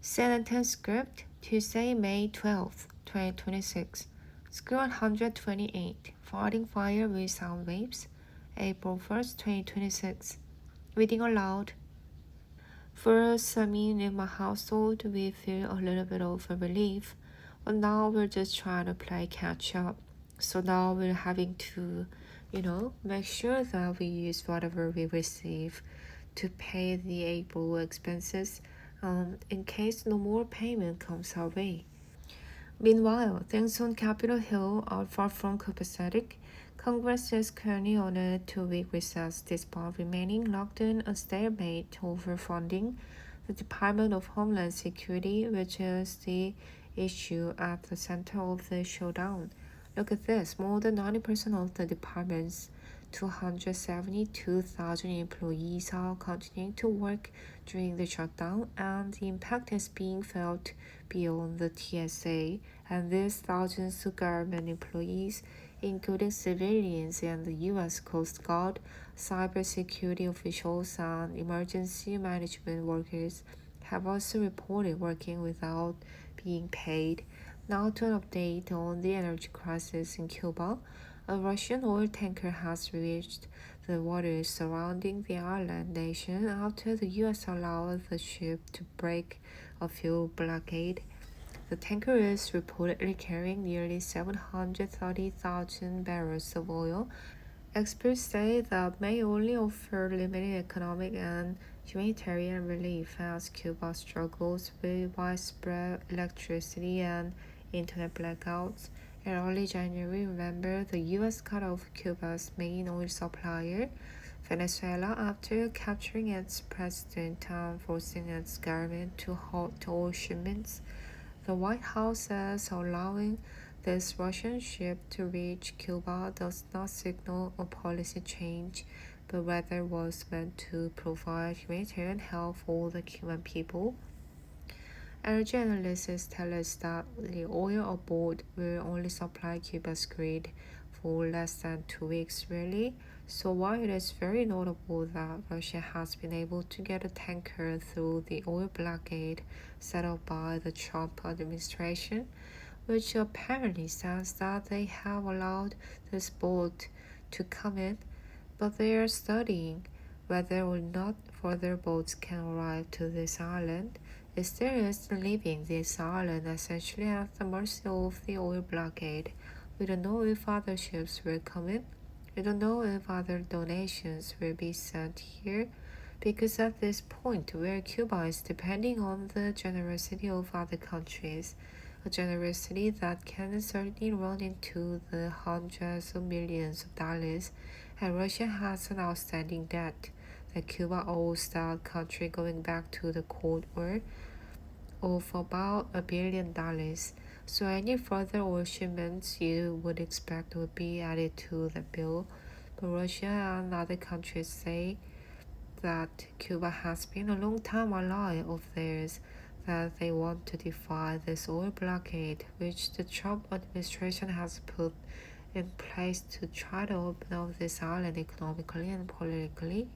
CNN10 script, Tuesday, May 12th, 2026. Screw 128, Fighting Fire with Sound Waves, April 1st, 2026. Reading aloud. First, in my household, we feel a little bit of relief, but now we're just trying to play catch up. So now we're having to, make sure that we use whatever we receive to pay the April expenses in case no more payment comes our way. Meanwhile, things on Capitol Hill are far from copacetic. Congress is currently on a 2-week recess despite remaining locked in a stalemate over funding the Department of Homeland Security, which is the issue at the center of the showdown. Look at this, more than 90% of the department's 272,000 employees are continuing to work during the shutdown, and the impact is being felt beyond the TSA, and these thousands of government employees, including civilians and the U.S. Coast Guard, cybersecurity officials, and emergency management workers, have also reported working without being paid. Now to an update on the energy crisis in Cuba. A Russian oil tanker has reached the waters surrounding the island nation after the U.S. allowed the ship to break a fuel blockade. The tanker is reportedly carrying nearly 730,000 barrels of oil. Experts say that may only offer limited economic and humanitarian relief as Cuba struggles with widespread electricity and internet blackouts. In early January, remember, the U.S. cut off Cuba's main oil supplier, Venezuela, after capturing its president and forcing its government to halt oil shipments. The White House says allowing this Russian ship to reach Cuba does not signal a policy change, but rather was meant to provide humanitarian help for the Cuban people. Energy analysts tell us that the oil aboard will only supply Cuba's grid for less than 2 weeks, really. So while it is very notable that Russia has been able to get a tanker through the oil blockade set up by the Trump administration, which apparently says that they have allowed this boat to come in, but they are studying whether or not further boats can arrive to this island. Israel is leaving this island essentially at the mercy of the oil blockade. We don't know if other ships will come in. We don't know if other donations will be sent here, because at this point where Cuba is depending on the generosity of other countries, a generosity that can certainly run into the hundreds of millions of dollars, and Russia has an outstanding debt that Cuba owes that country going back to the Cold War of about $1 billion. So any further oil shipments you would expect would be added to the bill. But Russia and other countries say that Cuba has been a long-time ally of theirs, that they want to defy this oil blockade, which the Trump administration has put in place to try to open up this island economically and politically.